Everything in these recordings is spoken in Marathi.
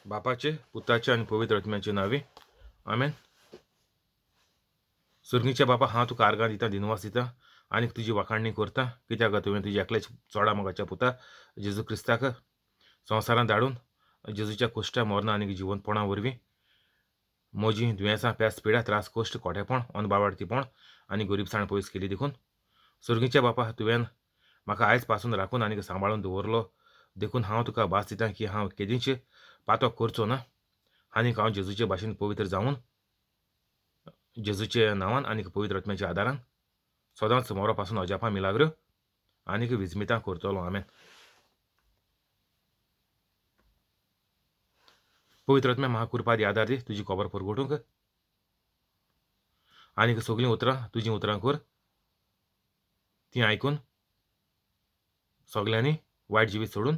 बापाचे, पुताचे आणि पवित्र आत्म्याचे नावे आमेन. सुर्गीच्या बापा हांव तुका आर्गां दिता, दिनवास दिता आनी तुजी वाखाणणी करता, कित्याक तुवें तुज्या एकल्याच्या चोडा मोगाच्या पुता जेजू क्रिस्ताक संवसारांत धाडून जेजूच्या कोश्टा मरणा आनी जिवंतपणा वरवीं मोजी दुयेंसां पेस्त पिड्या त्रास कोश्ट खोटेपण अनबावडतीपण आनी गरीबसाण पयस केली देखून सुर्गीच्या बापा तुवें म्हाका आयज पासून राखून आनी सांबाळून दवरलो देखून हांव तुका भास दितां की हांव केदींच पातो करचो ना आनीक हांव जेजूचे भाशेन पवित्र जावन जेजूच्या नांवान आनीक पवित्र आत्म्याच्या आदारान सदांच मोरो पासून अजापां मिलाग्र्यो आनीक विजमितां करतलो. आमेन. पवित्र आत्म्या म्हाका कृपादी आदार दी, तुजी खबर परगटूंक आनीक सगळीं उतरां तुजीं उतरां कर, तीं आयकून सगल्यांनी वायट जिवीत सोडून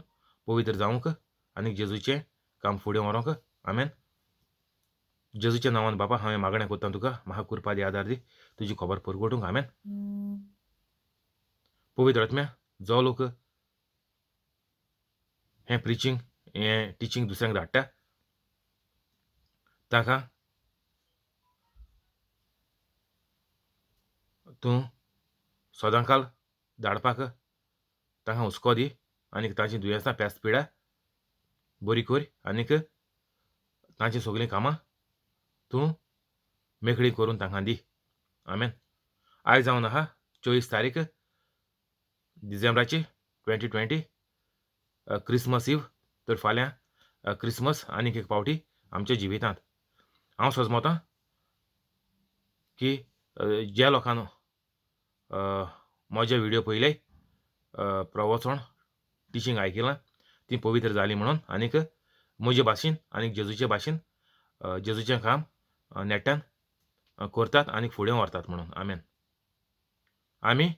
पवित्र जावंक आनीक जेजूचें काम फुडें व्हरोंक. आमेन. जेजूच्या नांवान बापा हांवें मागणें कोत्तां तुका, म्हाका कृपादी आदार दी, तुजी खबर परगटूंक. आमेन. पवित्र आत्म्या जो लोक हें प्रिचींग हें टिचींग दुसऱ्यांक धाडटा ताका तूं सदांकाल धाडपाक ताका हुस्को दी आनीक तांचीं दुयेंसां पेस्त पिड्या बरी कर आनीक तांचीं सगळीं कामां तूं मेकळीं करून तांकां दी. आमेन. आयज जावन आहा 24 तारीख डिसेंबराची 2020 क्रिसमस इव. तर फाल्यां क्रिसमस आनीक एक फावटी आमच्या जिवितांत हांव सोजमोतां की ज्या लोकांन म्हजे व्हिडिओ पयले प्रवचन टिचींग आयकिलां तीं पवित्र जालीं म्हणून आनीक म्हजे भाशेन आनीक जेजूचे भाशेन जेजूचें काम नेटान करतात आनीक फुडें व्हरतात म्हणून. आमेन. आमी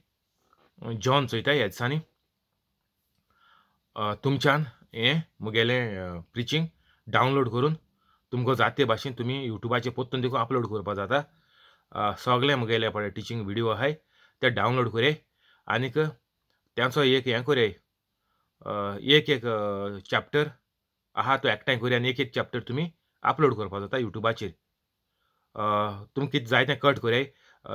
जॉन चोयताय ह्या दिसांनी तुमच्यान हें मुगेलें प्रिचींग डावनलोड करून तुमकां जात ते भाशेन तुमी युट्यूबाचेर पोत्तून देखून अपलोड करपा जाता. सगळे मुगेले पळय टिचींग व्हिडिओ आहाय ते डावनलोड कराय आनीक तांचो एक हें कराय एक चॅप्टर आहा तो एकठांय कराय आनी एक चॅप्टर तुमी अपलोड करपा जाता युट्यूबाचेर. तुमकां कितें जाय तें कट कराय.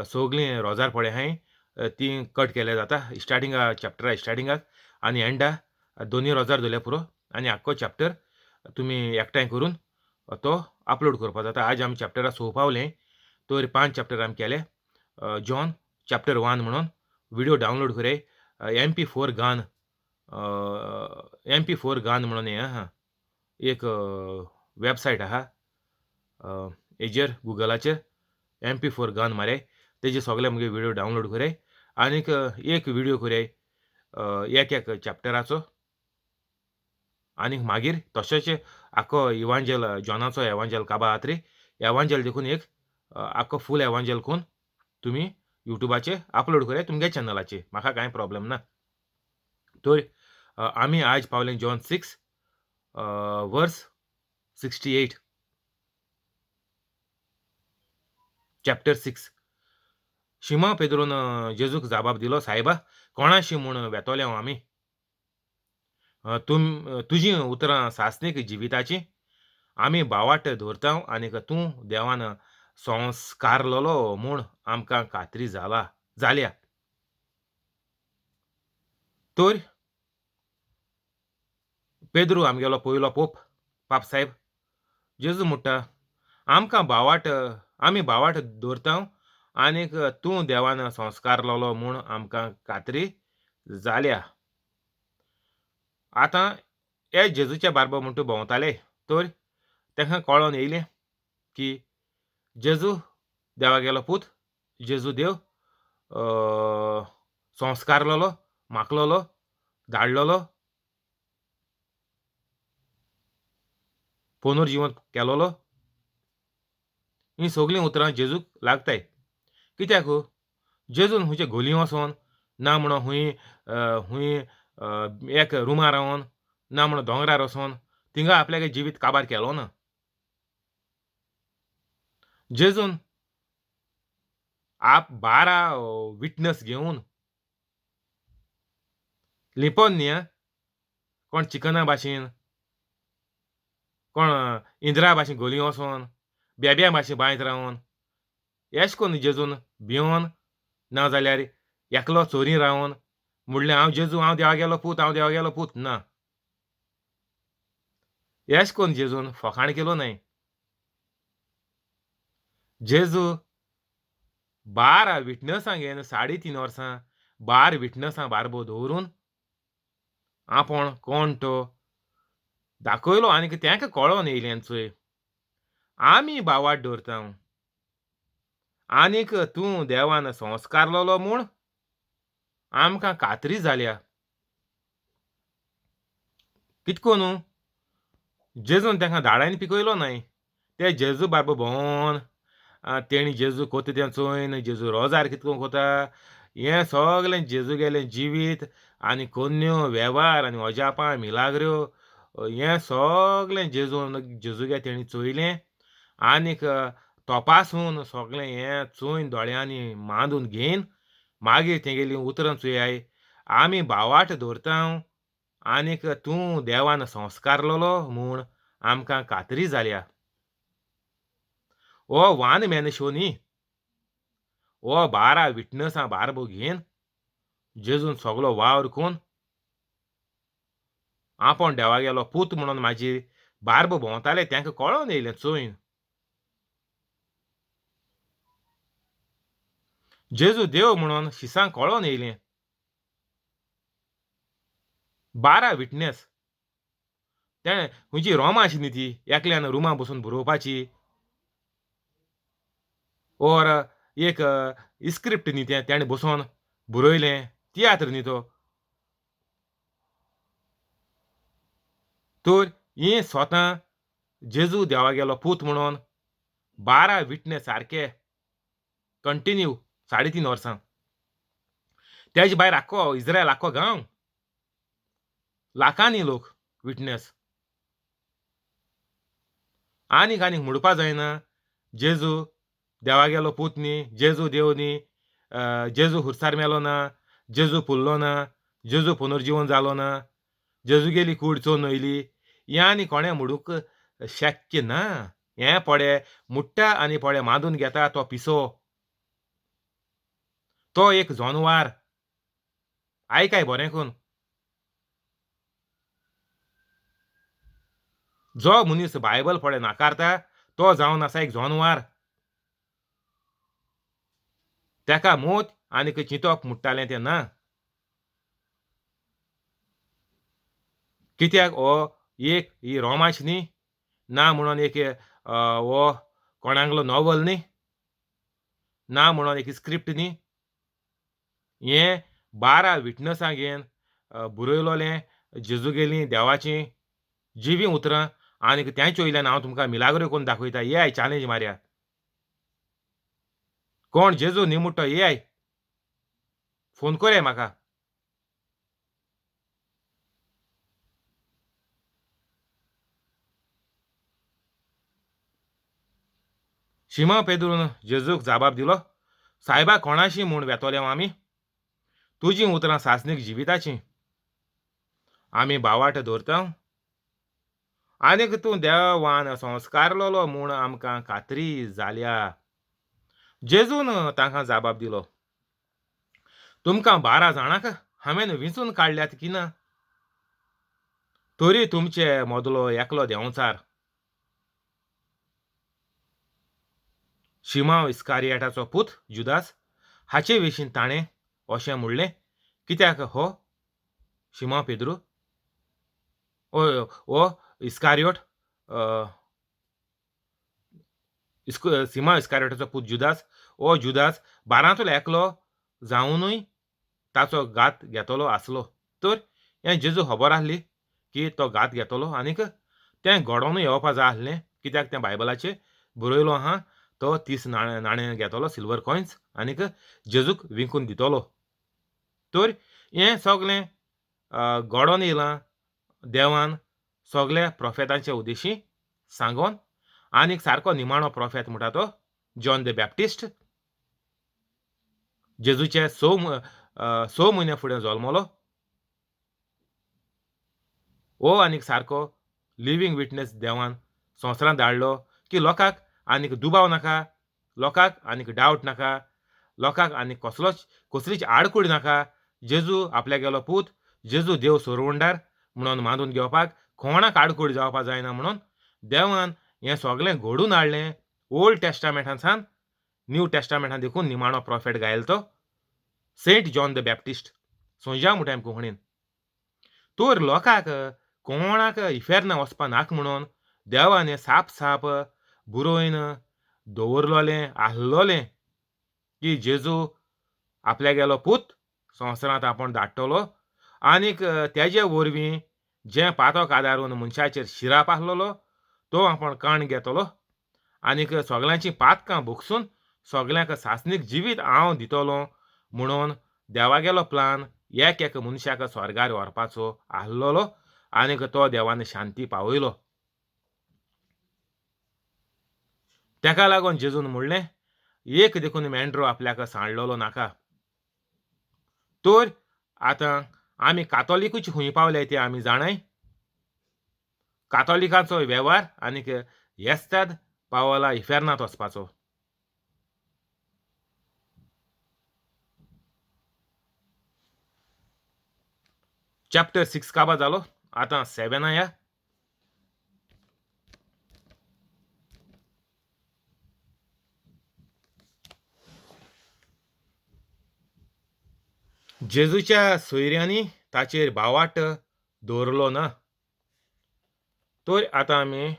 सगळीं रोजार पळय आहाय तीं कट केल्या जाता स्टार्टिंगा चॅप्टरा स्टार्टिंगाक आनी एंडा दोनी रोजार धरल्या पुरो आनी आख्खो चॅप्टर तुमी एकठांय करून तो अपलोड करपा जाता. आज आमी चॅप्टरा 6 पावले तर 5 चॅप्टर आमी केले. जॉन चॅप्टर 1 म्हणून व्हिडिओ डावनलोड कराय. MP4 गान MP4 गान म्हणून हें आहा एक वेबसायट आहा हेजेर गुगलाचेर MP4 गान मारय तेजे सगळे मुगे व्हिडिओ डावनलोड कराय आनीक एक व्हिडिओ कराय एक चॅप्टराचो आनीक मागीर तशेंच आख्खो इवांजल जॉनाचो एवांजल काबार जाता रे एवांजल देखून एक आख्खो फूल एवांजल करून तुमी युट्यूबाचेर अपलोड कराय तुमगे चॅनलाचेर. म्हाका कांय प्रॉब्लेम ना. तर आमी आयज पावले जॉन 6 वर्स 68 चॅप्टर 6. शिमा पेद्रोन जेजूक जाबाब दिलो, सायबा कोणाशी म्हूण वेतोले हांव आमी. तुजीं उतरां सासणीक जिविताचीं आमी बावाट दवरता आनीक तूं देवान संस्कारलोलो म्हूण आमकां खात्री जाल्या. तर पेद्रू आमगेलो पयलो पाप साहेब जेजू म्हणटा आमकां आमी बावाट दवरता आनीक तूं देवान संस्कारलोलो म्हूण आमकां खात्री जाल्या. आतां हे जेजूच्या बारबर म्हणटा भोंवताले तर तांकां कळोन येयलें की जेजू देवागेलो पूत जेजू देव संस्कारलोलो माखलोलो धाडलोलो पुनर्जिवन केलोलो. हीं सगळीं उतरां जेजूक लागताय. कित्याक जेजून हुंयचे घोली वचोन ना म्हणून हुंय एक रुमार रावन ना म्हणून दोंगरार वचोन थिंगा आपल्यागे जिवीत काबार केलो ना. जेजून 12 विटनस घेवन लिपोन न्ही कोण चिकना भाशेन कोण इंद्रा भाशेन गोली वचोन बेब्या भाशेन बांयत रावन एश कोन्न जेजून भिवोन नाजाल्यार एकलो चोरी रावन म्हणलें हांव जेजू हांव देवा गेलो पूत हांव देवा गेलो पूत ना. एश कोन्न जेजून फकाण केलो न्हय. जेजू 12 विटनसांक घेवन 3.5 वर्सां 12 विटनसां बारबो दवरून आपूण कोण तो दाखयलो आनीक तेंकां कळोन येयलें चोय आमी बावाट दवरतां आनीक तूं देवान संस्कारलोलो म्हूण आमकां खात्री जाल्या. कितको न्हू जेजून तेंकां धाडायन पिकयलो न्हय. ते जेजू बारबो भोंवोन तेणी जेजू कोता तें चोयन जेजू रोजार कितको कोता हें सगलें जेजू गेलें जिवीत आनी कोन्यो वेव्हार आनी ओजापां मिलाग्र्यो हें सगलें जेजूगे तेणी चोयलें आनीक तपासून सगलें हें चोयन दोळ्यांनी मांदून घेयन मागीर तेंगेलीं उतरां चोयाय आमी बावाट दवरतां आनीक तूं देवान संस्कारलोलो म्हूण आमकां खात्री जाल्या. हो वान मेन शो न्ही. हो 12 विटनसां बारबो घेवन जेजून सगलो वावर कोन्न आपूण देवा गेलो पूत म्हणून म्हाजी बारबो भोंवताले तेंकां कळोन येयलें चोयन. जेजू देव म्हणून शिसांक कळोन येयलें. 12 विटनेस तेणें खंयची रोमां आशिल्लीं न्ही ती एकल्यान रुमां बसून बरोवपाची ओर एक इस्क्रिप्ट न्ही तें तेणें बसोन बरयलें तियात्र न्ही तो. तर ही स्वता जेजू देवा गेलो पूत म्हणून 12 विटनेस सारके कंटिन्यू 3.5 वर्सां तेजे भायर आख्खो इज्रायल आख्खो गांव लाखांनी लोक विटनेस आनीक म्हणपा जायना जेजू देवा गेलो पूत न्ही जेजू देव न्ही जेजू खुर्सार मेलो ना जेजू फुल्लो ना जेजू पुनर्जीवन जालो ना जेजूगेली कूड चोरून वयली हें आनी कोणें म्हणूंक शक्य ना. हें पडे मुट्टा आनी पडे मांदून घेता तो पिसो तो एक जोनवार आयकाय बरें करून जो मनीस बायबल पडे नाकारता तो जावन आसा एक जोनवार. तेका मोत आनीक चिंतप मुट्टालें तें ना. कित्याक हो एक ही रोमांच न्ही ना म्हणोन एक हो कोणांगलो नॉवल न्ही ना म्हणोन एक स्क्रिप्ट न्ही. हें 12 विटनसां घेवन बरयलोलें जेजूगेलीं देवाचीं जिवीं उतरां आनीक तेंच वयल्यान हांव तुमकां मिलाग्रो करून दाखयता. येयाय चॅलेंज मारया. कोण जेजू न्ही म्हणटो येयाय फोन कराय म्हाका. शिमा पेद्रून जेजूक जाबाब दिलो सायबा कोणाशी म्हूण वेतोले आमी तुजीं उतरां सासणीक जिविताचीं आमी बावाट दवरता आनीक तूं देवान संस्कारलोलो म्हूण आमकां खात्री जाल्या. जेजून तांकां जाबाब दिलो तुमकां 12 जाणांक हांवें विंचून काडल्यात की ना तरी तुमचे मोदलो एकलो देंवचार. शिमांव इस्कारियोटाचो पूत जुदास हाचे विशीं ताणें अशें म्हणलें कित्याक हो शिमांव पेद्रू हो इस्कारियोट शिमांव इस्कारियोटाचो पूत जुदास हो जुदास 12तलो एकलो जावनूय ताचो घात घेतलो आसलो. तर हें जेजू खबर आसली की तो घात घेतलो आनीक तें घडोनूय येवपा जाय आसलें कित्याक तें बायबलाचेर बरयलो आहा तो 30 नाणें घेतलो सिल्वर कॉयन्स आनीक जेजूक विकून दितलो. तर हें सगलें घडोन येयलां देवान सगल्या प्रोफेतांच्या उद्देशीं सांगोन आनीक सारको निमाणो प्रोफेत म्हणटा तो जॉन द बॅप्टिस्ट जेजूचे 6 म्हयने फुडें जल्मलो. हो आनीक सारको लिवींग विटनेस देवान संवसारांत धाडलो की लोकांक आनीक दुबाव नाका, लोकांक आनीक डावट नाका, लोकांक आनीक कसलीच आडकूड नाका. जेजू आपल्यागेलो पूत, जेजू देव सोरवंडार म्हणून मानून घेवपाक कोणाक आडकूड जावपा जायना म्हणून देवान हें सगळें घडोवन हाडलें. ओल्ड टेस्टामेंटांत न्यू टेस्टामेंटांत देखून निमाणो प्रॉफेट गायलो तो सेंट जॉन द बॅप्टिस्ट सोंज्या मुठ्यान कोंकणीन. तर लोकांक कोणाक इफेर्न वचपा नाका म्हणून देवान हें साप बरोवन दवरलोलें आहलोलें की जेजू आपल्यागेलो पूत संवसारांत आपूण धाडटलो आनीक तेजे वरवीं जें पातोक आदारून मनशाचेर शिराप आहलोलो तो आपूण काण घेतलो आनीक सगळ्यांचीं पातकां भोगसून सगळ्यांक सासणीक जिवीत हांव दितलों म्हणून देवागेलो प्लान एक मनशाक स्वर्गार व्हरपाचो आहलोलो आनीक तो देवान शांती पावयलो. तेका लागून जेजून म्हणलें एक देखून मेंढरो आपल्याक सांडलोलो नाका. तर आतां आमी कातोलिकूच खूंय पावले ते आमी जाणाय. कातोलिकांचो वेव्हार आनीक येस्ताद पावला इफेर्नांत वचपाचो. चॅप्टर 6 काबा जालो. आतां 7 या. जेजूच्या सोयऱ्यांनी ताचेर बावाट दवरलो ना. तर आतां आमी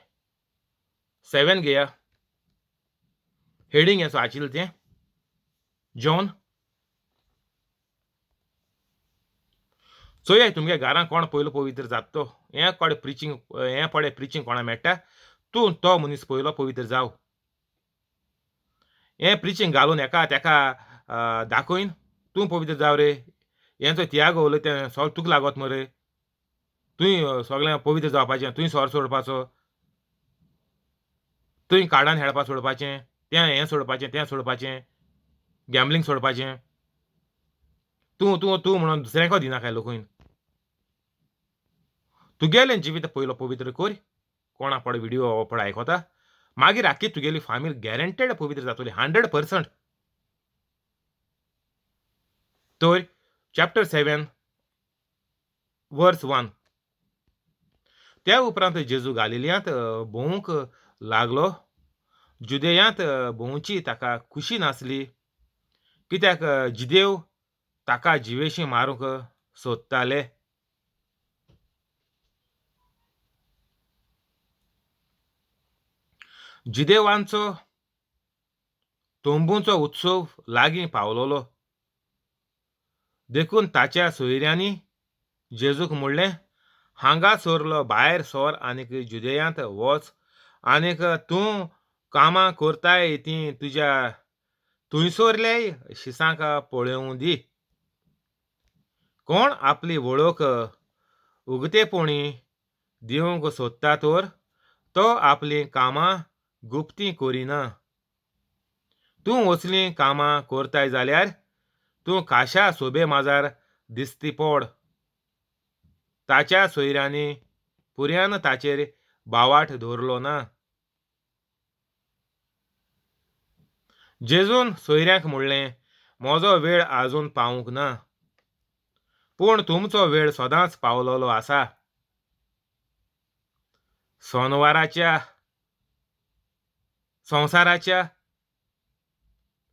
7 घेया. हेडींग हेचो आशिल्लें तें जॉन. चोया तुमगे घरां कोण पयलो पवित्र जाता तो. हें पडे प्रिचींग कोणा मेळटा तूं तो मनीस पयलो पवित्र जाव. हें प्रिचींग घालून तेका दाखयन तूं पवित्र जाव रे. हेंचो तियागो उलयता तें सगळें तुका लागोत मरे. तुवें सगळें पवित्र जावपाचें, तुवें सोरो सोडपाचो, तुवें कार्डान खेळपा सोडपाचें, हें सोडपाचें, तें सोडपाचें, गॅमलींग सोडपाचें. तूं तूं तूं म्हणून दुसऱ्यांको दिनाका लोकून. तुगेलें जिवीत पयलो पवित्र कर. कोणा पड व्हिडिओ पड आयकोता मागीर आख्खी तुगेली फामील गॅरंटेड पवित्र जातली 100%. तर चॅप्टर 7 वर्स 1. त्या उपरांत जेजू गालिल्यांत भोंवूंक लागलो. जुदेयांत भोंवची ताका खुशी नासली कित्याक जिदेव ताका जिवेशी मारूंक सोदताले. जिदेवांचो तोंबूचो उत्सव लागीं पावलोलो देखून ताच्या सोयऱ्यांनी जेजूक म्हणलें हांगा सोरलो भायर सोर आनीक जुदेयांत वच आनीक तूं कामां करताय तीं तुज्या थंयसोरल्याय शिसांक पळोवं दी. कोण आपली वळख उगतेपणी दिवंक सोदता तर तो आपलीं कामां गुप्तीं करिना. तूं असलीं कामां करताय जाल्यार तूं खाशा सोबे माजार दिसती पड. ताच्या सोयऱ्यांनी पुर्यान ताचेर बावाट दवरलो ना. जेजून सोयऱ्यांक म्हणलें म्हजो वेळ आजून पावूंक ना पूण तुमचो वेळ सदांच पावलोलो आसा.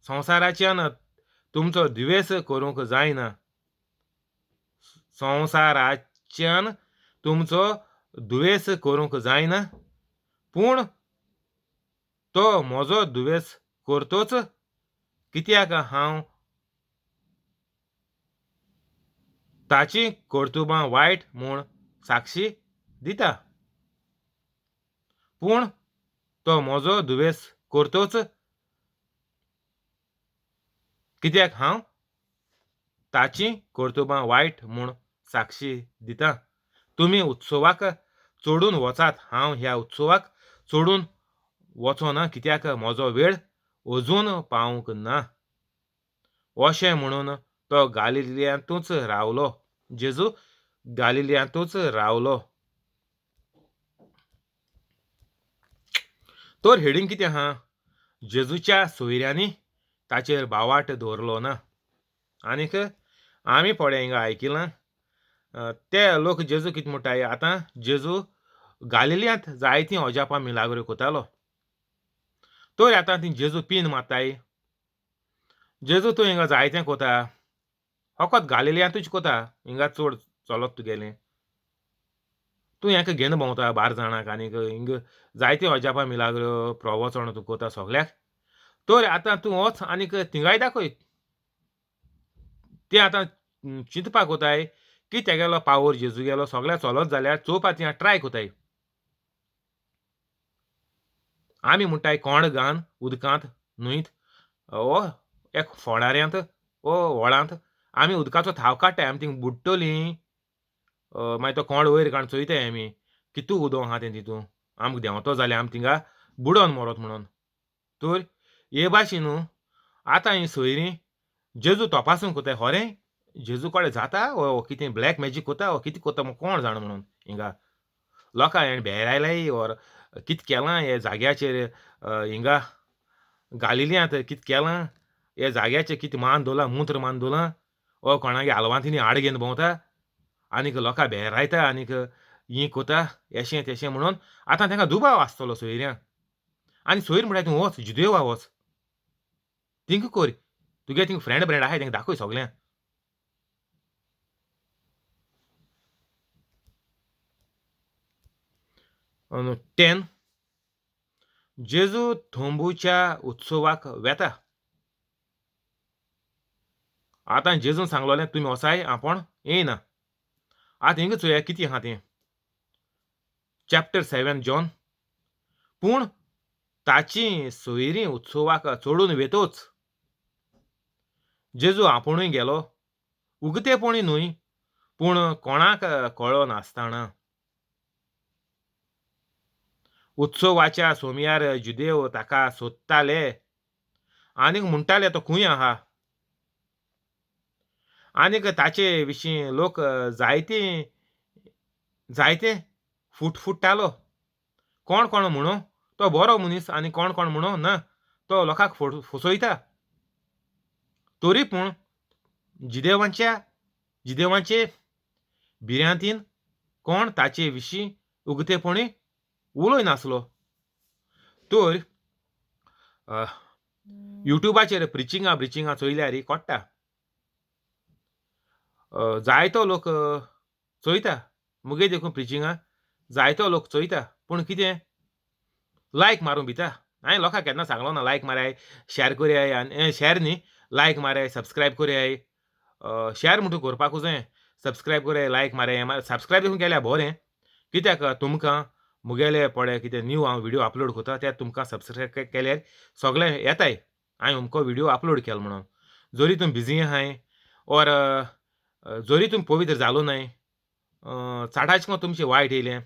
संवसाराच्यान तुमचो दुवेस करूंक जायना. संवसाराच्यान तुमचो दुवेस करूंक जायना पूण तो म्हजो दुवेस करतोच कित्याक हांव ताची कर्तुबां वायट म्हूण साक्षी दिता. पूण तो म्हजो दुवेस करतोच कित्याक हांव ताची कर्तुबां वायट म्हूण साक्षी दिता. तुमी उत्सवाक चडून वचात. हांव ह्या उत्सवाक चडून वचोना कित्याक म्हजो वेळ अजून पावूंक ना. अशें म्हणून तो गालिलियांतूच रावलो. जेजू गालिलियांतूच रावलो. तर हेडींग कितें आहा, जेजूच्या सोयऱ्यांनी ताचेर बावाट दवरलो ना. आनीक आमी थोडे हिंगा आयकिलां ते लोक जेजू कितें म्हणटाय आतां जेजू गालिल्यांत जायतीं अजापां मिलाग्रो कोतालो. तर आतां ती जेजू पीन मारताय. जेजू तूं हिंगा जायतें कोता. फकत गालिल्यांतूच कोता. हिंगा चड चलत तुगेलें. तूं हेंका घेवन भोंवता बार जाणांक आनीक हिंग जायत्यो अजापां मिलाग्रो प्रवचन तूं कोता सगल्याक. तर आतां तूं वच आनीक थिंगाय दाखय. ते आतां चिंतपाक कोताय की तेगेलो पावर जेजूगेलो सगळें चलत जाल्यार चोवपा थिंगा ट्राय कोताय. आमी म्हणटाय कोंड घालन उदकांत न्हंयत वो एक फोंडाऱ्यांत वो व्होळांत आमी उदकाचो थाव काडटाय. आमी थिंग बुडटलीं. मागीर तो कोंड वयर काडून चोयताय आमी. कितू उदक आहा तें तितून. आमकां देंवतो जाल्यार आमी थिंगा बुडोन मरोत म्हणोन. तर हे भाशेन आतां ही सोयरीं जेजू तपासून कोताय खरें जेजू कडेन जाता वो कितें ब्लॅक मॅजीक कोता वो कितें कोता कोण जाणा म्हणून हिंगा. लोकां हें भेर आयल्याय ओर कितें केलां हे जाग्याचेर हिंगा गालिल्यांत कितें केलां हे जाग्याचेर कितें मान दवरलां मूत्र मान दवरलां वो कोणागे आलवांतीनी आड घेवन भोंवता आनीक लोकां भेर रायता आनीक ही कोता हेशें तेशें म्हणून आतां तांकां दुबाव आसतलो सोयऱ्यांक. आनी सोयरी म्हणटाय तूं वच जुदेवा वच. Thing core. तुगे थिंग फ्रेंड आहाय तेंकां दाखय सगल्यांक. अन 10 जेजू थोंबूच्या उत्सवाक वेता. आतां जेजून सांगलोलें तुमी वचाय आपूण येयना. आतां हिंग चोया कितें आहा तें. Chapter 7 John. पूण ताचीं सोयरीं उत्सवाक चडून वेतोच. जेजू आपुणूय गेलो. उगतेपणी न्हय पूण कोणाक कळो नासतना. उत्सवाच्या सोमयार जुदेव ताका सोदताले आनीक म्हणटाले तो खूंय आहा. आनीक ताचे विशीं लोक जायते फुटफुट्टालो. कोण कोण म्हणो तो बरो मनीस आनी कोण कोण म्हणो ना तो लोकांक फसयता. तरी पूण जिदेवांचे भिरांतीन कोण ताचे विशीं उगतेपणी उलोय नासलो. तर युट्यूबाचेर ब्रिचिंगां चोयल्यार कोट्टा. जायतो लोक चोयता. मुगे देखून प्रिचिंगां जायतो लोक चोयता. पूण कितें लायक मारूं भिता. हांवें लोकांक केन्ना सांगलो ना लायक माराय, शेअर कोरयाय आनी शेअर न्ही लायक माराय, सबस्क्रायब कोरयाय. शेअर म्हणटू करपाकूच जाय. सबस्क्रायब कोरयाय, लायक माराय. सबस्क्रायब देखून केल्यार बरें. कित्याक तुमकां मुगेले पळय कितें न्यू हांव व्हिडिओ अपलोड कोता ते तुमकां सबस्क्रायब केल्यार सगळें येताय. हांवें अमको व्हिडिओ अपलोड केलो म्हणून. जरी तुमी बिजी आहाय ओर जरी तुमी पवित्र जालो नाय, चाटाचको तुमचें वायट येयलें,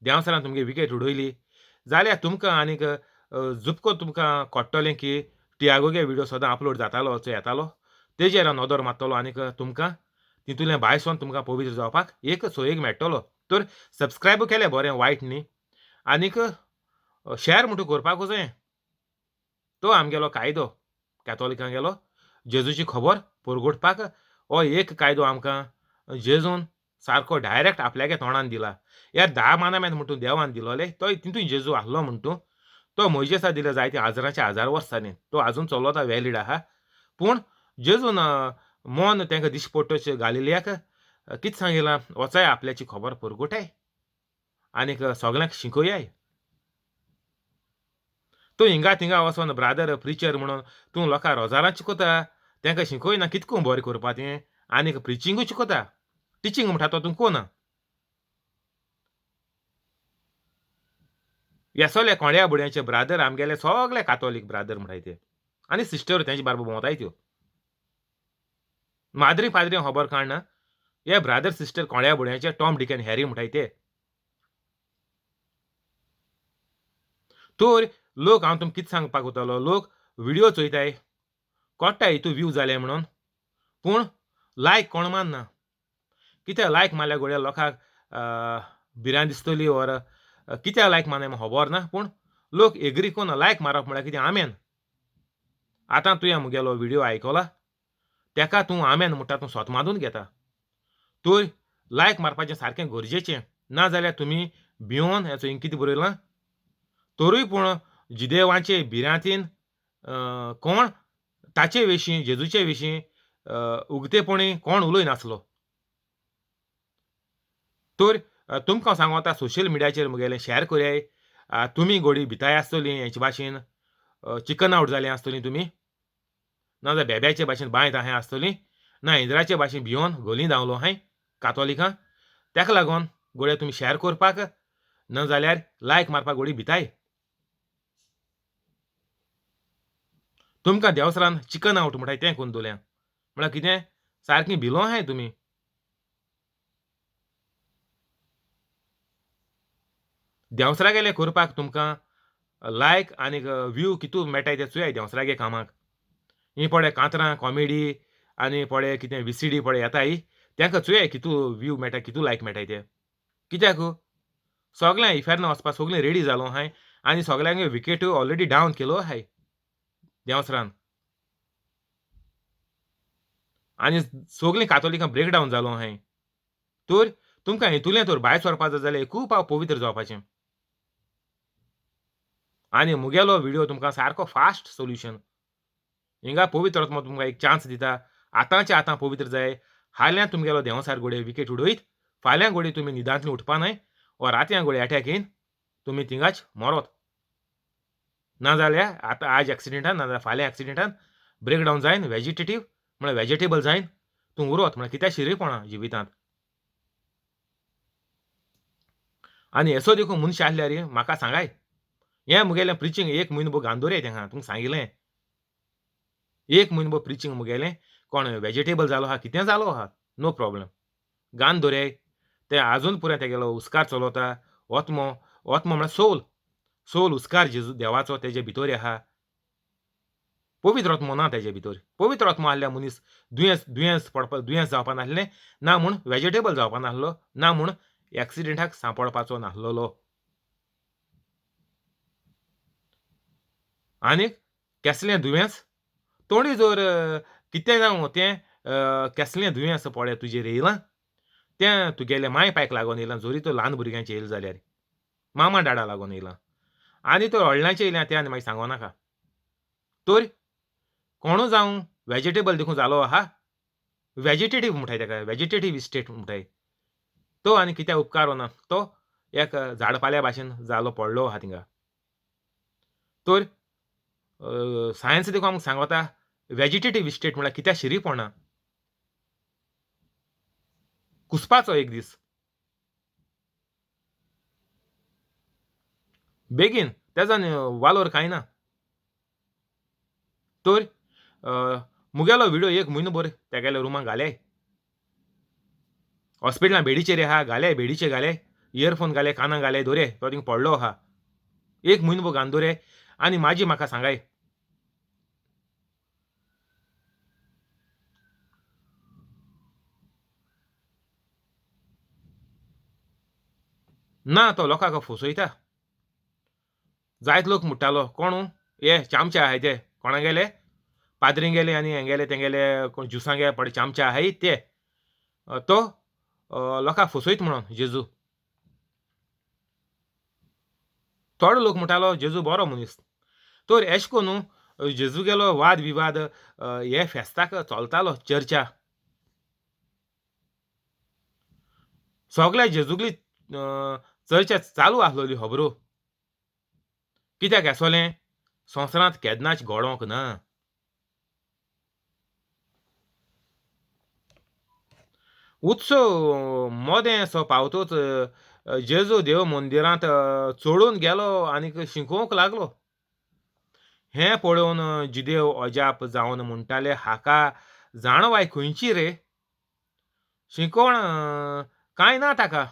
देंवसरान तुमगे विकेट उडयली जाल्यार तुमकां आनीक जुपको तुमकां कोट्टोलें की तियागोगे व्हिडिओ सदां अपलोड जातालो येतालो. तेजेर हांव नदर मारतलो आनीक तुमकां तितूंतल्यान भायर सोन तुमकां पवित्र जावपाक एक सोयेक मेळटलो. तर सबस्क्रायब केल्यार बरें वायट न्ही. आनीक शेअर म्हणटू करपाकूच जाय. तो आमगेलो कायदो कॅथोलिकांगेलो जेजूची खबर परगोडपाक हो एक कायदो आमकां जेजून सारको डायरेक्ट आपल्यागे तोंडान दिला. ह्या 10 मानामेंट म्हणटून देवान दिलोले तो तितून जेजू आहलो म्हणटू तो मोइजेसा दिले जायते हजाराचे हजार वर्सांनी. तो आजून चलोता वॅलीड आहा. पूण जेजून मोन तेंकां दिश्टी गालिल्यांक कितें सांगिलां वचाय आपल्याची खबर परगोटाय आनीक सगल्यांक शिकोयाय. तूं हिंगा थिंगा वचोन ब्रादर प्रिचर म्हणून तूं लोकां रोजारां शिकोता तेंकां शिकोयना कितको बरें करपा तें आनीक प्रिचिंगूय शिकोता. टिचींग म्हणटा तो तूं कोना. येसोले कोण्या बुड्याचे ब्रादर आमगेले सगळे कातोलीक ब्रादर म्हणटाय ते आनी सिस्टर तेंचे बाराबर भोंवताय त्यो. माद्री पाद्री खबर काडना. हे ब्रादर सिस्टर कोण्या बुड्याचे टॉम डिक एंड हॅरी म्हणटाय ते. तर लोक हांव तुमकां कितें सांगपाक वतालो लोक व्हिडिओ चोयताय कोट्टाय हितू व्ह्यू जाले म्हणून पूण लायक कोण मानना. कित्याक लायक मारल्या घोड्या लोकांक भिरांत दिसतली ओर कित्याक लायक मारनाय खबर ना. पूण लोक एग्री कोन्न लायक मारप म्हळ्यार कितें आमेन. आतां तुवें मुगेलो व्हिडिओ आयकला, तेका तूं आमेन म्हणटा तूं सोत मारून घेता. तर लायक मारपाचें सारकें गरजेचें. नाजाल्यार तुमी भिवून हेचो हिंग कितें बरयलां, तरूय पूण जिदेवाचे भिरांतीन कोण ताचे विशीं, जेजूचे विशीं उक्तेपणी कोण उलय नासलो. तर तुमकां हांव सांगू आतां सोशल मिडियाचेर मुगेलें शेअर कोराय. तुमी घोडी भिताय आसतलीं हेचे भाशेन चिकन आवट जालीं आसतलीं तुमी, नाजाल्यार बेब्याचे भाशेन बांयत हांय आसतलीं, ना इंद्राचे भाशेन भिवून घोली धांवलो हांय कातोलिकां. तेका लागून घोड्या तुमी शेअर करपाक, नाजाल्यार लायक मारपाक घोडी भिताय. तुमकां देंवसरान चिकन आवट म्हणटाय तें कोन्न दवरल्या. म्हळ्यार कितें सारकीं भिलो हाय तुमी. देंवसरागेले करपाक तुमकां लायक आनीक व्ह्यू कितू मेळटाय ते चोयाय देंवसरागे कामाक. ही पळय कांतरां कॉमेडी आनी पळय कितें व्हीसीडी पळय येताय, तेंकां चोयाय कितू व्ह्यू मेळटाय, कितू लायक मेळटाय ते. कित्याक? सोगलें इफेर्न वचपाक सोगलीं रेडी जालो हाय आनी सोगल्यांगे विकेट्यो ऑलरेडी डावन केलो हाय देंवसरान. आनी सोगलीं कातोलिकां ब्रेक डावन जालो हाय. तर तुमकां हितूलें तर भायर सरपा जाय जाल्यार खूब पवित्र जावपाचें. आनी मुगेलो व्हिडिओ तुमकां सारको फास्ट सोल्युशन. हिंगा पवित्र आत्मो तुमकां एक चान्स दिता. आतांच्या आतां पवित्र जाय. हाल्यां तुमगेलो देंवसार घोडये विकेट उडयत. फाल्यां घोडी तुमी न्हिदांतलीं उठपा न्हय, वा रातयां घोडी अटॅक येयन तुमी थिंगाच मरोत. नाजाल्यार आतां आज एक्सिडेंटान नाजाल्यार फाल्यां एक्सिडेंटान ब्रेकडावन जायन वेजिटेटीव म्हळ्यार वेजिटेबल जायन तूं उरत म्हळ्यार कित्याक शिरीपणां जिवितांत. आनी हेसो देखून मनशां आहल्यार म्हाका सांगाय. हें मुगेलें प्रिचींग 1 म्हयनो घालन दवराय तेंकां. तुमकां सांगिल्लें 1 म्हयनो प्रिचींग मुगेलें. कोण वेजिटेबल जालो आहा, कितें जालो आहा, नो प्रॉब्लेम. घालन दवराय. तें आजून पुराय तेगेलो हुस्कार चलोता. ओत्मो म्हळ्यार सोल हुस्कार जेजू देवाचो तेजे भितर आहा. पवित्र आत्मो ना तेजे भितर. पवित्र आत्मो आहल्यार मनीस दुयेंस जावपा नासलें, ना म्हूण वेजिटेबल जावपा नासलो, ना म्हूण एक्सिडेंटाक सांपडपाचो नासलोलो. आनीक केसलें दुयेंस तोंडी जर कितें जावं तें केसलें दुयेंस पळय तुजेर येयलां, तें तुगेले माय पायक लागून येयलां, जोरी तर ल्हान भुरग्यांचेर येयलें जाल्यार. मामा डाडा लागून येयलां. आनी तर व्हडल्यांचेर येयल्यां तें आनी मागीर सांगो नाका. तर कोणू जावं वेजिटेबल देखून जालो आहा, वेजिटेटीव म्हणटाय तेका, वेजिटेटीव स्टेट म्हणटाय. तो आनी कित्याक उपकारो ना. तो एक झाडपाल्या भाशेन जालो पडलो आहा थिंगा. तर सायन्स देखून आमकां सांगता वेजिटेटीव स्टेट म्हळ्यार कित्याक शिरीपणां. कुसपाचो एक दीस. बेगीन तेजान वालोर कांय ना. तर मुगेलो व्हिडिओ 1 म्हयनोभर तेगेल्या रुमान घाल्याय. हॉस्पिटलां बेडीचेर आहा, घाल्याय बेडीचेर घाल्याय, इयरफोन घाल्याय, कानाक घाल्याय, दवराय. तो थिंग पडलो आहा. 1 म्हयनोभर घालन दवराय आनी मागीर म्हाका सांगाय. ना तो लोकांक फसयता. जायत लोक म्हणटालो कोणू हे चामचे आहाय ते कोणागेले पाद्रींगेले आनी हेंगेले तेंगेले कोण ज्युसांगे पडे चामचे आहाय ते. तो लोकांक फसयत म्हणून जेजू. थोडो लोक म्हणटालो जेजू बरो मनीस. तर एशे कोन्न जेजूगेलो वाद विवाद हे फेस्ताक चलतालो चर्चा. सोगल्या जेजूगली चर्चा चालू आसलोली खबरो. कित्याक हेसोलें संवसारांत केन्नाच घडोंक ना. उत्सव मोदें सो पावतोच जेजू देव मंदिरांत चडून गेलो आनीक शिंकोवंक लागलो. हें पळोवन जिदेव अजाप जावन म्हणटाले हाका जाणवाय खंयची रे? शिंकोवण कांय ना ताका.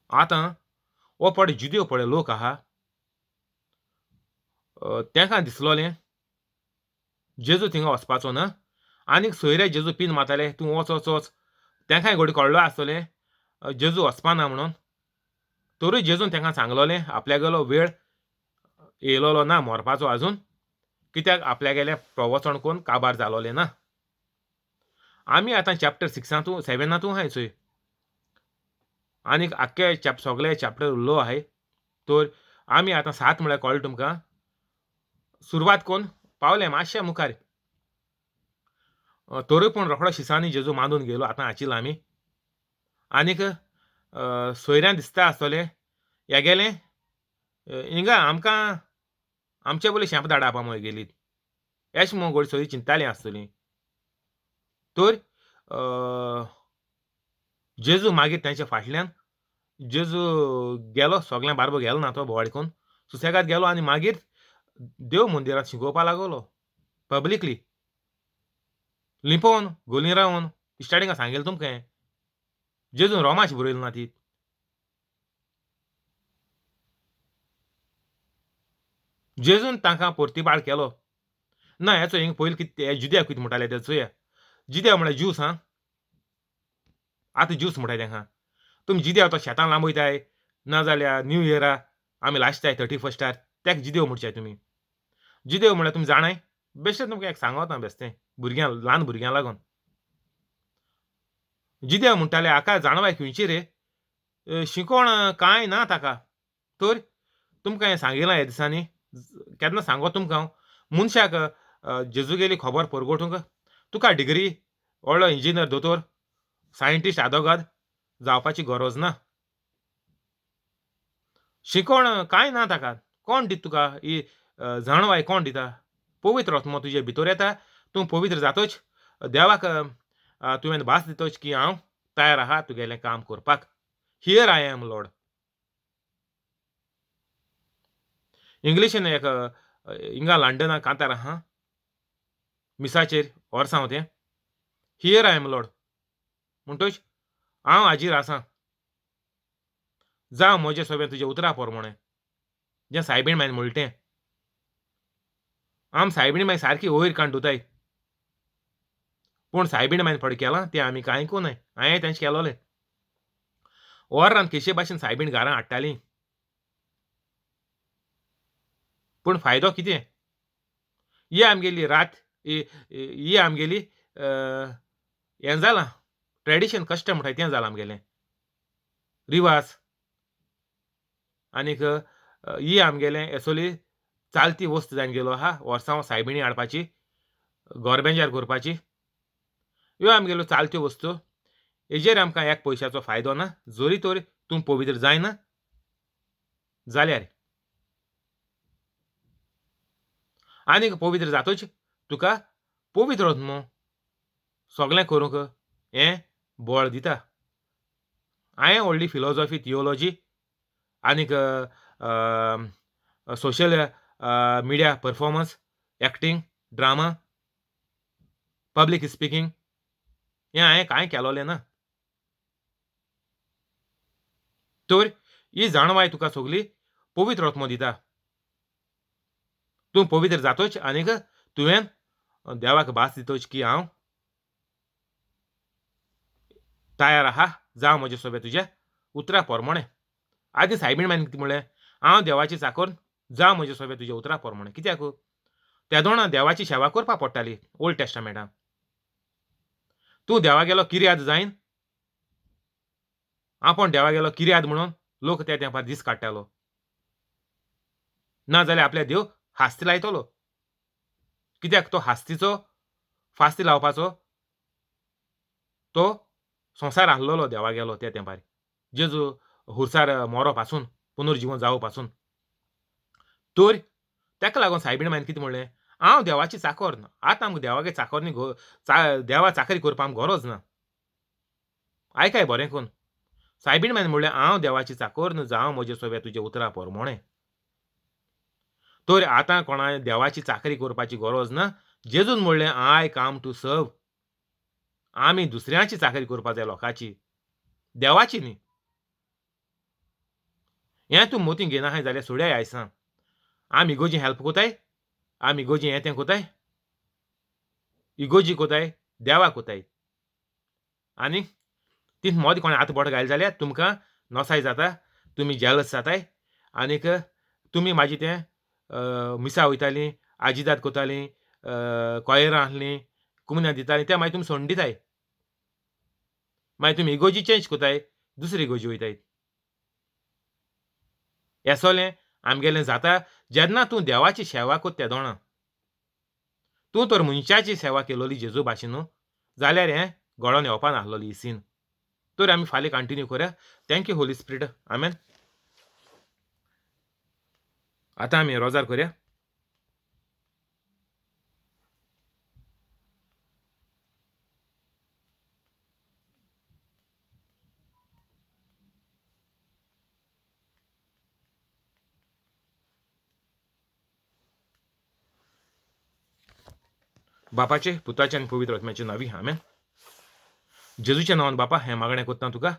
आतां हो पळय जुदेव पळय लोक आहा, तेंकां दिसलोलें जेजू थिंगा वचपाचो ना. आनीक सोयरे जेजू पीन मारताले, तूं वच. तेंकाय घोडी कळ्ळो आसतलें जेजू वचपाना म्हणून. तोरूय जेजून तांकां सांगलोलें आपल्यागेलो वेळ येयलोलो ना मरपाचो आजून, कित्याक आपल्यागेलें प्रवचन कोन्न काबार जालोलें ना. आमी आतां चॅप्टर 6 7 आहाय चोय. आनीक आख्खे सगळे चॅप्टर उरलो आहाय. तर आमी आतां 7 म्हळ्यार कळ्ळें तुमकां. सुरवात कोन्न पावले मातशे मुखार. तोरूय पूण रोखडो शिसांनी जेजू मांडून गेलो आतां आचिल्लो आमी. आनीक सोयऱ्यां दिसता आसतलें हेगेलें हिंगा आमकां आमचे बोले शेंप धाडप मोय गेलीत. एश म्हूण घोड चिंतालीं आसतलीं. तर जेजू मागीर तांचे फाटल्यान जेजू गेलो सगळ्यां बारबो गेलो ना तो भोवाडी कोन्न. सुसेगाद गेलो आनी मागीर देव मंदिरांत शिकोवपा लागलो पब्लिकली. लिपोवन, गोलीं रावन इश्टाडिकां सांगलेलें तुमकां हें. जेजून रोमांच बरयलो ना ती. जेजून तांकां परतीबाळ केलो. ना हेचो हिंग पयलीं कितें जुद्याक कितें म्हणटाले तें चोया. जुद्या म्हळ्यार ज्यूस आं. आतां ज्यूस म्हणटाय तांकां. तुमी जिद्या तो शेतान लांबयताय, नाजाल्यार न्यू इयरा आमी लाशटाय 31स्टार तेका जिद्यो म्हणटाय तुमी. जिद्यो म्हळ्यार तुमी जाणाय? बेश्टें तुमकां एक सांगोता बेश्टें भुरग्यां ल्हान भुरग्यां लागून. जिद्या म्हणटाले हाका जाणवाय खंयची रे? शिकोवण कांय ना ताका. तर तुमकां हें सांगिलां ह्या दिसांनी. केन्ना सांगो तुमकां हांव. मनशाक जेजूगेली खबर परगोटूंक तुका डिग्री, व्हडलो इंजिनियर, दोतोर, सायंटिस्ट आदवोगाद जावपाची गरज ना. शिकोवण कांय ना ताका. कोण दिता तुका ही जाणवाय कोण दिता? पवित्र आत्मो तुजे भितर येता. तूं पवित्र जातच देवाक तुवें भास दितच की हांव तयार आहा तुगेलें काम करपाक. Here I am Lord. इंग्लिशीन एक हिंगा लंडनाक कांतार आहा. मिसाचेर वर्सां तें. Here I am Lord. म्हणटच हांव हाजीर आसां. जावं म्हजें सगळें तुज्या उतरा पोरमोणें. जें सायबीण मायन म्हणलें तें. आम सायबीण मागीर सारकी वयर काडून दोताय. पूण सायबीण मायन फट केलां तें आमी कांय कोनाय. हांवें तेंच केलोलें. वरान केशे भाशेन सायबीण घरां हाडटालीं. पूण फायदो कितें? ही आमगेली रात ही आमगेली हें जालां ट्रेडिशन कस्टम म्हणटाय तें जालां आमगेलें. रिवाज. आनीक ही आमगेलें एसोली चालती वस्त जावन गेलो आहा. वर्सां सायबिणी हाडपाची, गोरबेजार करपाची. ह्यो आमगेल्यो चालत्यो वस्तू. हेजेर आमकां एक पयशाचो फायदो ना. जोरी तर तूं पवित्र जायना जाल्यार. आनीक पवित्र जातच तुका पवित्र आत्मो सगळें करूंक हें बळ दिता. हांवें व्हडली फिलॉसॉफी, थियोलॉजी आनीक social media performance, acting, drama, public speaking हें हांवें कांय केलोलें ना. तर ही जाणवाय तुका सगळी पवित्र आत्मो दिता. तूं पवित्र जातच आनीक तुवें देवाक भास दितच की हांव तयार आहा. जावं म्हजें सगळें तुज्या उतरा पोरमोणें. आदी सायबीण मायन कितें म्हणलें? हांव देवाची चाकर जावं म्हजें सगळें तुज्या उतरा पोरमोणें. कित्याक? त्या दोणां देवाची सेवा करपा पडटाली ओल्ड टेस्टामेंटान. तूं देवागेलो किर्याद जायन आपूण देवागेलो किर्याद म्हणून लोक त्या तेंपार दीस काडटालो. नाजाल्यार आपल्या देव हास्ती लायतलो. कित्याक तो हास्तीचो फास्ती लावपाचो तो संवसार आहलोलो देवागेलो त्या तेंपार. जेजू हुरसार मरो पासून, पुनर्जीवन जावो पासून. तर तेका लागून सायबीण मायन कितें म्हणलें? हांव देवाची चाकर. आतां आमकां देवागे चाकरनी देवा चाकरी करपा आमकां गरज ना. आयकाय बरें करून. सायबीण मायन म्हणलें हांव देवाची चाकर जावं म्हजें सगळें तुजें उतरा पोरमोणें. तर आतां कोणाय देवाची चाकरी करपाची गरज ना. जेजून म्हणलें आय कम टू सर्व. आमी दुसऱ्याची चाकरी करपा जाय लोकाची. देवाची न्ही. हें तूं मोतीं घेयना आहाय जाल्यार सोड्याय आयसां. आमी इगोजी हेल्प कोताय. आमी इगोजी हें तें कोताय. इगोजी कोताय, देवा कोताय. आनी तीं मोदें कोणें आतां बोट घायलें जाल्यार तुमकां नोसाय जाता. तुमी जेलस जाताय आनीक तुमी म्हाजी तें मिसा वयतालीं, आजिदाद कोतालीं, कॉयरां आहलीं, कुमन्यां दितालीं तें मागीर तुमी सोडून दिताय. मागीर तुमी इगोजी चेंज कोताय, दुसरी इगोजी वयताय. हें सोगलें आमगेलें जाता जेन्ना तूं देवाची सेवा कोत्ता त्या दोणां. तूं तर मनशाची सेवा केलोली जेजू भाशेन न्हू, जाल्यार हें घडोवन येवपा नाहलोली ही सीन. तर आमी फाल्यां कंटिन्यू करुया. Thank you Holy Spirit. Amen. आतां आमी रोजार करुया. बापाचे, पुताचे आनी पवित्र आत्म्याचे नांवी. आमेन. जेजूच्या नांवान बापा हें मागणें कोत्ता तुका.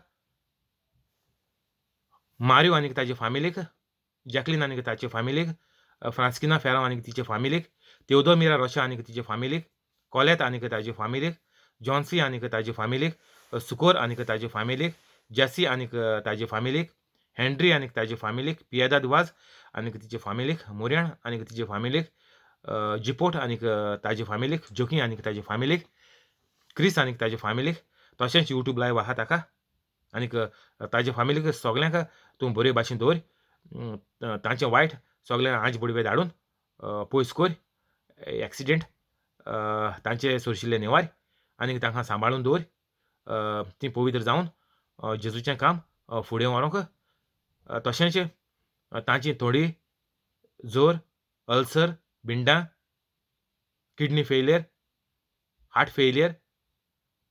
मारियो आनीक ताचे फामिलीक, जॅकलीन आनीक ताचे फामिलीक, फ्रांस्किना फेरांव आनीक तिचे फामिलीक, तेओदोमिरा रोशा आनीक तिचे फामिलीक, कॉलेत आनीक ताचे फामिलीक, जॉन्सी आनीक ताचे फामिलीक, सुकोर आनीक ताचे फामिलीक, जॅसी आनीक ताचे फामिलीक, हेनरी आनीक ताचे फामिलीक, पिएदाद वाज आनीक तिचे फामिलीक, मोर्याण आनीक तिचे फामिलीक, जिपोट आनीक ताचे फामिलीक, जोकी आनीक ताचे फामिलीक, क्रिस आनीक ताचे फामिलीक, तशेंच यूट्यूब लायव्ह आहा ताका आनीक ताचे फामिलीक सोगल्यांक तूं बरे भाशेन दवर. तांचें वायट सोगलें आंज बुडवे धाडून पयस कोर. एक्सिडेंट तांचे सोरशिल्ले निवार आनीक तांकां सांबाळून दवर. तीं पवित्र जावन जेजूचें काम फुडें व्हरोंक. तशेंच तांची थोडी जोर, अल्सर, भिंडां, kidney failure, heart failure,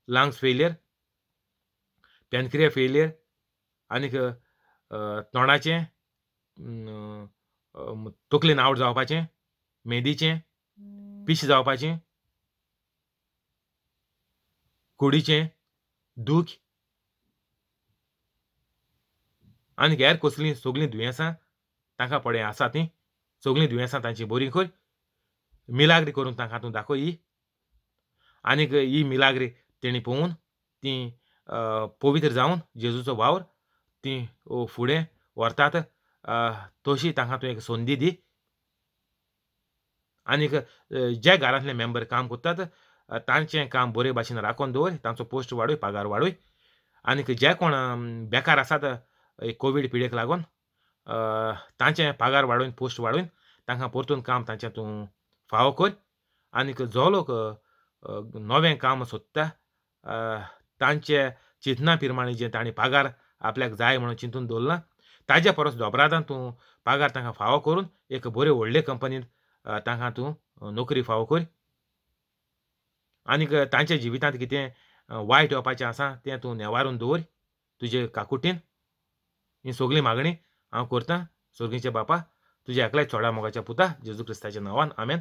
lungs failure, pancreas failure आनीक तोंडाचें, तकलेन आवट जावपाचें, मेंदीचें, पिश जावपाचें, कुडीचें, दूख आनीक हेर कसलीं सगलीं दुयेंसां तांकां पडे आसा तीं सगलीं दुयेंसां तांची बरी कर. मिलाग्री करून तांकां तूं दाखय. आनीक ही मिलाग्री तेणी पळोवन तीं पवित्र जावन जेजूचो वावर तीं फुडें व्हरतात. तशी तांकां तूं एक संदी दी. आनीक जे घरांतले मेंबर काम कोत्तात तांचें काम बरे भाशेन राखोन दवर. तांचो पोस्ट वाडय, पगार वाडय. आनीक जे कोण बेकार आसात कोवीड पिडेक लागून तांचें पगार वाडोवन, पोस्ट वाडोवन तांकां परतून काम तांचें तूं फावो कर. आनीक जो लोक नवें काम सोदता तांचे चिंतना प्रमाणे जें तांणी पगार आपल्याक जाय म्हणून चिंतून दवरला ताजे परस दोबरादान तूं पगार तांकां फावो करून एक बरे व्हडले कंपनींत तांकां तूं नोकरी फावो कर. आनीक तांच्या जिवितांत कितें वायट येवपाचें आसा तें तूं नेवारून दवर तुजे काकुटीन. ही सगळी मागणी हांव करतां. सर्गीचे बापा, तुज्या एकल्याच चोडा मोगाच्या पुता जेजू क्रिस्ताच्या नांवान. आमेन.